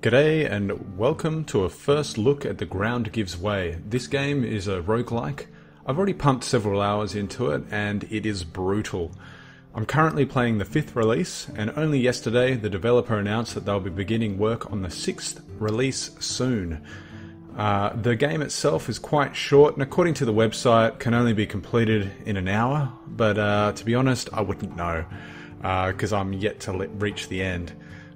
G'day and welcome to a first look at The Ground Gives Way. This game is a roguelike. I've already pumped several hours into it and it is brutal. I'm currently playing the 5th release, and only yesterday the developer announced that they'll be beginning work on the 6th release soon. The game itself is quite short and according to the website can only be completed in an hour, but to be honest I wouldn't know because I'm yet to reach the end.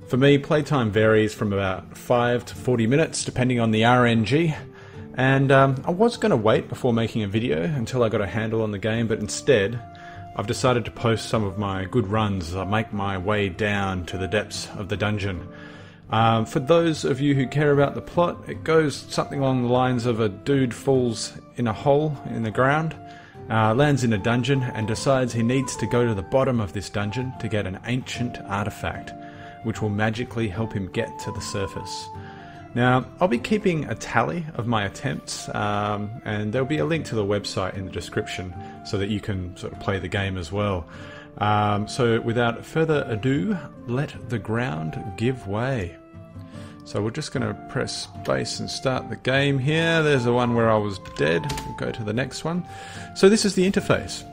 For me, playtime varies from about 5 to 40 minutes depending on the RNG, and I was going to wait before making a video until I got a handle on the game, but instead I've decided to post some of my good runs as I make my way down to the depths of the dungeon. For those of you who care about the plot, it goes something along the lines of a dude falls in a hole in the ground, lands in a dungeon and decides he needs to go to the bottom of this dungeon to get an ancient artifact, which will magically help him get to the surface. Now, I'll be keeping a tally of my attempts, and there'll be a link to the website in the description so that you can sort of play the game as well. So without further ado, let the ground give way. So we're just going to press space and start the game here. There's the one where I was dead. We'll go to the next one. So this is the interface.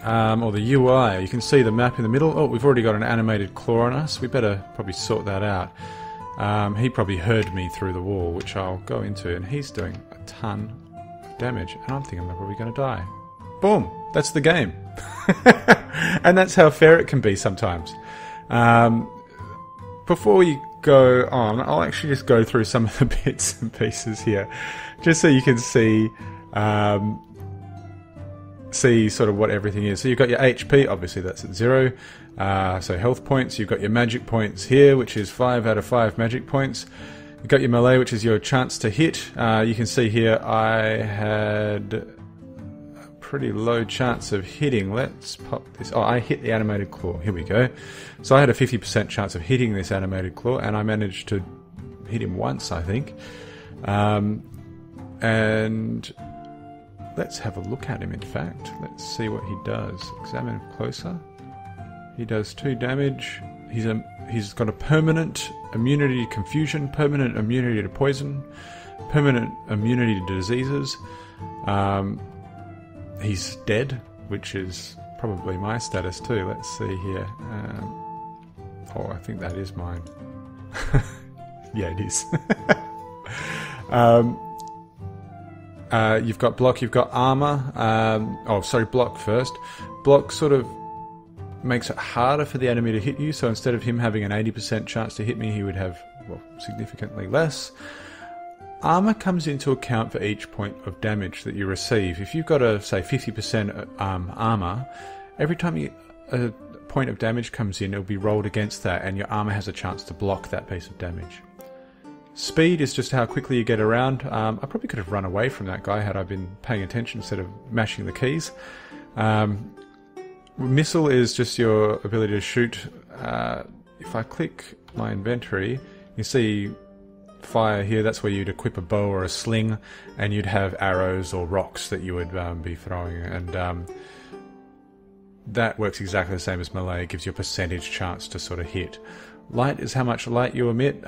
Or the UI. You can see the map in the middle. Oh, we've already got an animated claw on us. We better probably sort that out. He probably heard me through the wall, which I'll go into, and he's doing a ton of damage, and I'm thinking I'm probably going to die. Boom! That's the game. And that's how fair it can be sometimes. Before we go on, I'll actually just go through some of the bits and pieces here, just so you can see sort of what everything is. So you've got your HP, obviously that's at 0. So health points, you've got your magic points here, which is 5 out of 5 magic points. You've got your melee, which is your chance to hit. You can see here I had a pretty low chance of hitting. Let's pop this. Oh, I hit the animated claw. Here we go. So I had a 50% chance of hitting this animated claw, and I managed to hit him once, I think. And let's have a look at him, in fact. Let's see what he does. Examine him closer. He does 2 damage. He's got a permanent immunity to confusion, permanent immunity to poison, permanent immunity to diseases. He's dead, which is probably my status too. Let's see here. Oh, I think that is mine. Yeah, it is. You've got block, you've got armor. Block first. Block sort of makes it harder for the enemy to hit you, so instead of him having an 80% chance to hit me, he would have, well, significantly less. Armor comes into account for each point of damage that you receive. If you've got a, say, 50% armor, every time a point of damage comes in, it'll be rolled against that, and your armor has a chance to block that piece of damage. Speed is just how quickly you get around. I probably could have run away from that guy had I been paying attention instead of mashing the keys. Missile is just your ability to shoot. If I click my inventory, you see fire here. That's where you'd equip a bow or a sling, and you'd have arrows or rocks that you would be throwing. And that works exactly the same as melee. It gives you a percentage chance to sort of hit. Light is how much light you emit.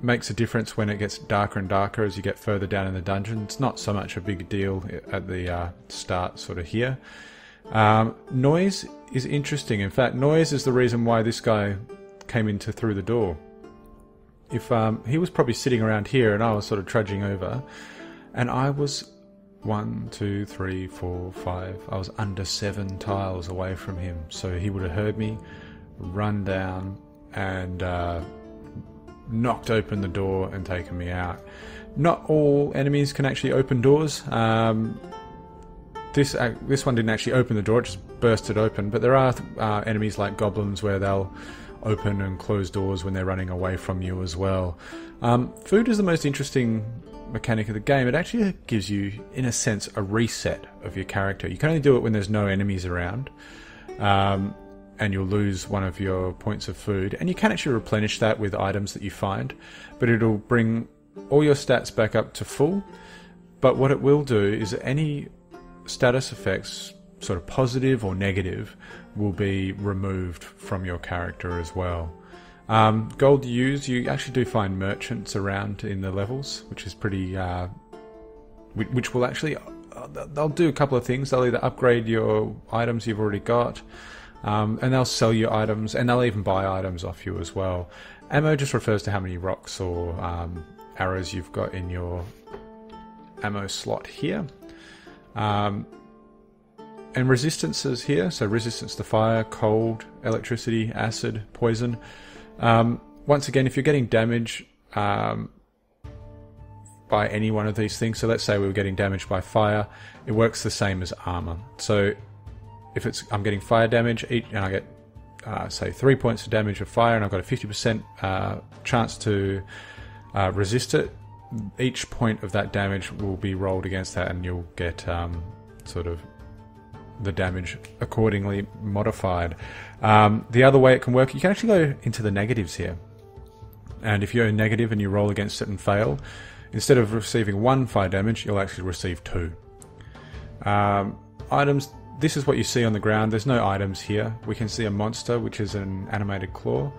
Makes a difference when it gets darker and darker as you get further down in the dungeon. It's not so much a big deal at the start sort of here. Noise is interesting. In fact, noise is the reason why this guy came into through the door. If he was probably sitting around here and I was sort of trudging over, and I was 1, 2, 3, 4, 5. I was under 7 tiles away from him, so he would have heard me, run down, and knocked open the door and taken me out. Not all enemies can actually open doors. This one didn't actually open the door, it just burst it open, but there are enemies like goblins where they'll open and close doors when they're running away from you as well. Food is the most interesting mechanic of the game. It actually gives you, in a sense, a reset of your character. You can only do it when there's no enemies around, and you'll lose one of your points of food, and you can actually replenish that with items that you find, but it'll bring all your stats back up to full. But what it will do is any status effects, sort of positive or negative, will be removed from your character as well. Gold used, you actually do find merchants around in the levels, which is pretty... which will actually... they'll do a couple of things. They'll either upgrade your items you've already got, and they'll sell you items, and they'll even buy items off you as well. Ammo just refers to how many rocks or arrows you've got in your ammo slot here. And resistances here, so resistance to fire, cold, electricity, acid, poison. Once again, if you're getting damage by any one of these things, so let's say we were getting damaged by fire, it works the same as armor. So if I'm getting fire damage, and I get say 3 points of damage of fire, and I've got a 50% chance to resist it, each point of that damage will be rolled against that, and you'll get sort of the damage accordingly modified. The other way it can work, you can actually go into the negatives here, and if you're a negative and you roll against it and fail, instead of receiving 1 fire damage, you'll actually receive 2. Items, this is what you see on the ground. There's no items here. We can see a monster, which is an animated claw,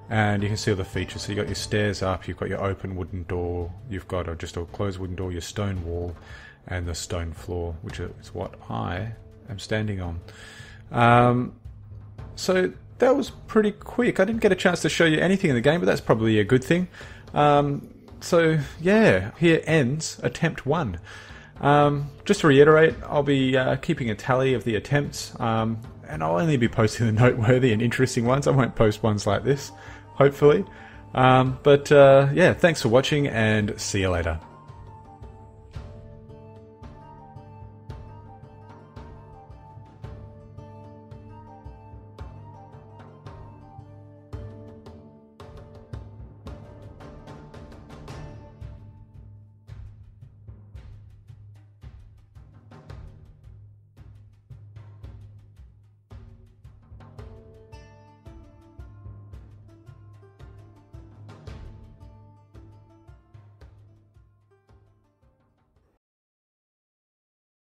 and you can see all the features. So you've got your stairs up, you've got your open wooden door, you've got just a closed wooden door, your stone wall, and the stone floor, which is what I am standing on. So that was pretty quick. I didn't get a chance to show you anything in the game, but that's probably a good thing. So yeah, here ends attempt 1. Just to reiterate, I'll be keeping a tally of the attempts, and I'll only be posting the noteworthy and interesting ones. I won't post ones like this, hopefully. Yeah, thanks for watching, and see you later.